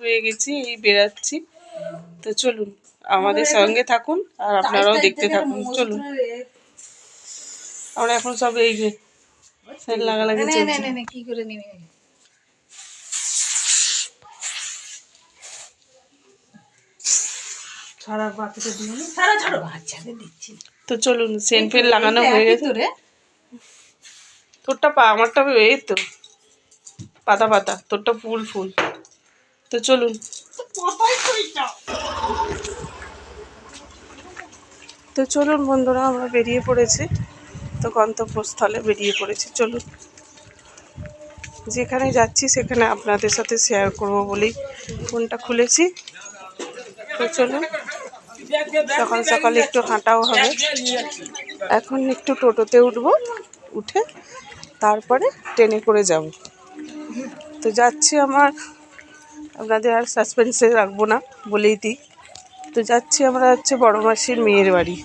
হয়ে গেছি, এই বেরাচ্ছি। তো চলুন আমাদের সঙ্গে থাকুন আর আপনারাও দেখতে থাকুন। চলুন আমরা এখন সব এই যে সেল লাগালাগি চলছে। কি করে নেবে ছাড়া বাচ্চাটা দিই ছাড়া ছাড়ো বাচ্চাদের দিচ্ছি। তো চলুন সেন্ট ফেল লাগানো হয়ে গেছে। তোরটা পা আমারটা এই তো পাতা পাতা, তোরটা ফুল ফুল। তো চলুন বন্ধুরা আমরা বেরিয়ে পড়েছি। তো গন্তব্যস্থলে বেরিয়ে পড়েছি। চলুন যেখানে যাচ্ছি সেখানে আপনাদের সাথে শেয়ার করব বলেই ফোনটা খুলেছি। তো চলুন সকাল সকাল একটু হাঁটাও হবে। এখন একটু টোটোতে উঠবো, উঠে তারপরে ট্রেনে করে যাব। তো যাচ্ছি আপনাদের আর সাসপেন্সে রাখবো না, বলেই দিই। তো যাচ্ছি আমরা হচ্ছে বড় মাসির মেয়ের বাড়ি।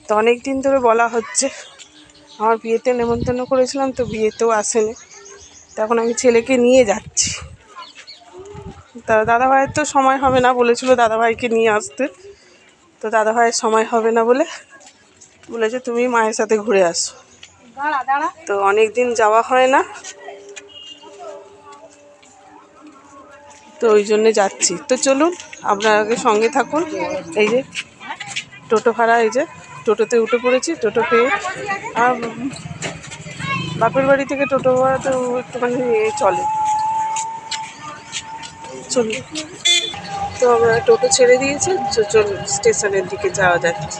তো অনেক দিন ধরে বলা হচ্ছে, আমার বিয়েতে নেমন্তন্ন করেছিলাম, তো বিয়েতেও আসেনি। তখন আমি ছেলেকে নিয়ে যাচ্ছি। তা দাদাভাইয়ের তো সময় হবে না, বলেছিল দাদাভাইকে নিয়ে আসতে। তো দাদাভাইয়ের সময় হবে না বলেছে তুমি মায়ের সাথে ঘুরে আসো। তো অনেক দিন যাওয়া হয় না, তো ওই জন্যে যাচ্ছি। তো চলুন আপনারা আগে সঙ্গে থাকুন। এই যে টোটো ভাড়া, এই যে টোটোতে উঠে পড়েছি। টোটো পেয়ে আর বাপের বাড়ি থেকে টোটো ভাড়া তো একটুখানি চলে। চলুন তো আমরা টোটো ছেড়ে দিয়েছি। চলুন স্টেশনের দিকে যাওয়া যাচ্ছে।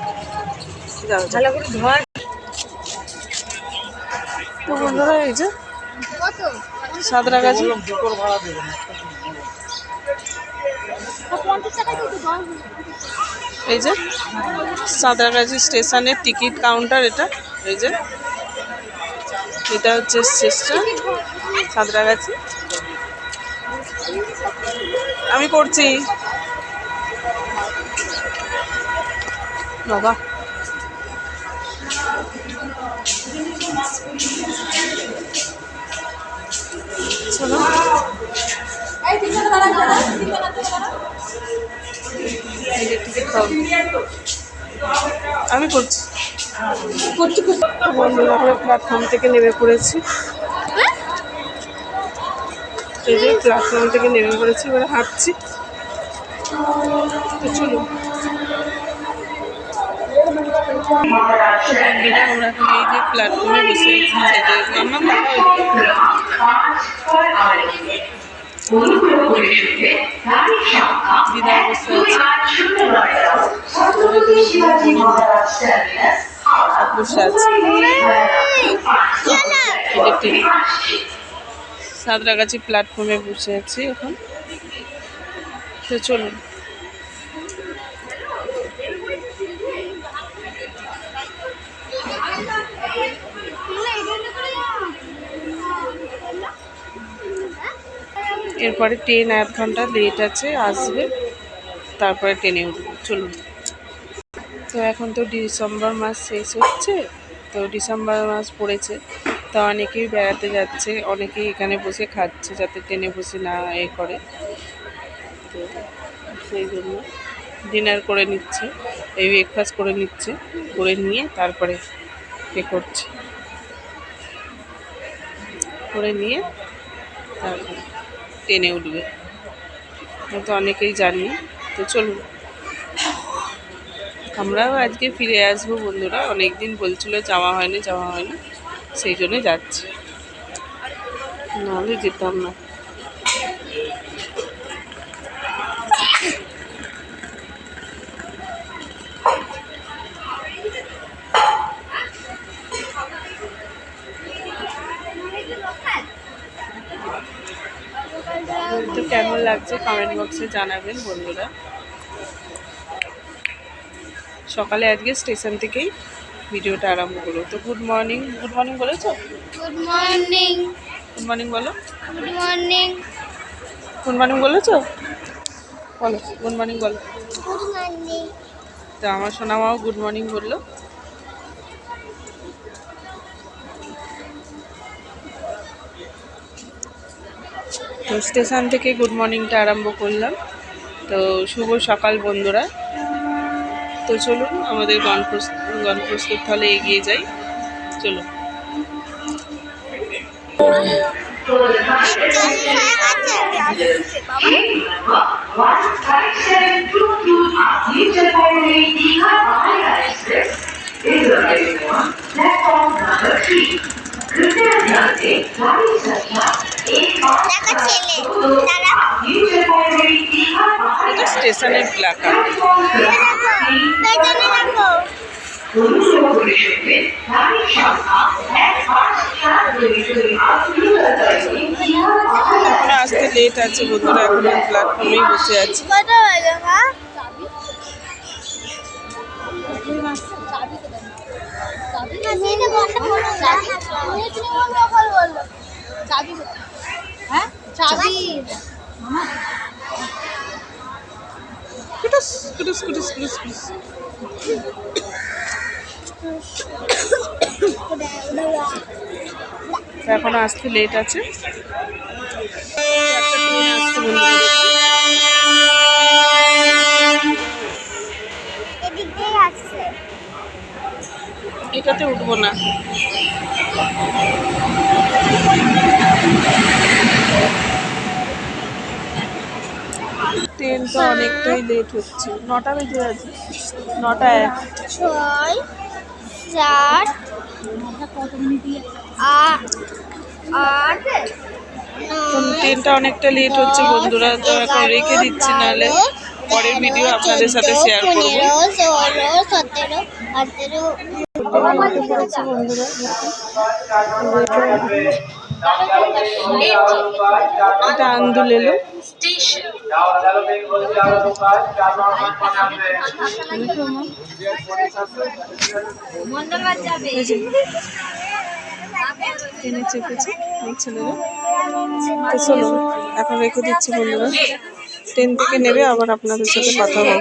তো বন্ধুরা এই যে সাঁতরাগাছি, এই যে সাঁতরাগাছি স্টেশনের টিকিট কাউন্টার এটা। এই যে এটা হচ্ছে স্টেশন সাঁতরাগাছি। আমি করছি বাবা। চলো আমি করছি। বন্ধুরা আমরা প্ল্যাটফর্ম থেকে নেমে পড়েছি। এই যে প্ল্যাটফর্ম থেকে নেমে পড়েছি, এবার হাঁটছি। তো চলুন বন্ধুরা আমরা এখন এই যে প্ল্যাটফর্মে বসে আছি। দিদা বসে আছে। সাঁতরাগাছি প্ল্যাটফর্মে বসে আছি এখন। তো চলুন এরপরে ট্রেন 1 ঘন্টা লেট আছে, আসবে, তারপরে ট্রেনে উঠবো। চলুন। তো এখন তো ডিসেম্বর মাস শেষ হচ্ছে, তো ডিসেম্বর মাস পড়েছে। তো অনেকেই বেড়াতে যাচ্ছে, অনেকেই এখানে বসে খাচ্ছে যাতে ট্রেনে বসে না করে। তো সেই জন্য ডিনার করে নিচ্ছে, এই ব্রেকফাস্ট করে নিচ্ছে, করে নিয়ে তারপরে করছে, করে নিয়ে তারপরে ট্রেনে উঠবে। তো অনেকেই জানি। তো চলুন আমরাও আজকে ফিরে আসবো বন্ধুরা। অনেক দিন বলছিল যাওয়া হয়নি, সেই জন্য যাচ্ছি, নাহলে যেতাম না। তো কেমন লাগছে কমেন্ট বক্সে জানাবেন বন্ধুরা। সকালে আজকে স্টেশন থেকেই ভিডিওটা আরম্ভ করো। তো গুড মর্নিং বলেছো? গুড মর্নিং বলো। গুড মর্নিং বলেছো? বলো গুড মর্নিং বলো। তো আমার সোনা মাও গুড মর্নিং বললো। তো তো স্টেশন থেকে গুড মর্নিংটা আরম্ভ করলাম। তো শুভ সকাল বন্ধুরা। তো চলুন আমাদের গণপ্রস্তুত স্থলে এগিয়ে যাই। চলুন। এটা স্টেশনের প্ল্যাকার্ড। এখনো আসতে লেট আছে বন্ধুরা, এখনো প্ল্যাটফর্মেই বসে আছি। এখনো আসতে লেট আছে। একটা ট্রেন আসছে বন্ধুরা, এটাতে উঠবো না। ট্রেনটা অনেকটাই লেট হচ্ছে, 9টা বেজে গেছে, 9টা 1। 6 4 8 ট্রেনটা অনেকটা লেট হচ্ছে বন্ধুরা, তো এখন রেখে দিচ্ছি, নাহলে পরের ভিডিও আপনাদের সাথে শেয়ার করবো। 16 বন্ধুরা এটা আন্দুল এলো। ট্রেনে চেপেছে ছেলেরা। তো চলো এখন রেখে দিচ্ছি বন্ধুরা, ট্রেন থেকে নেবে আবার আপনাদের সাথে কথা হবে।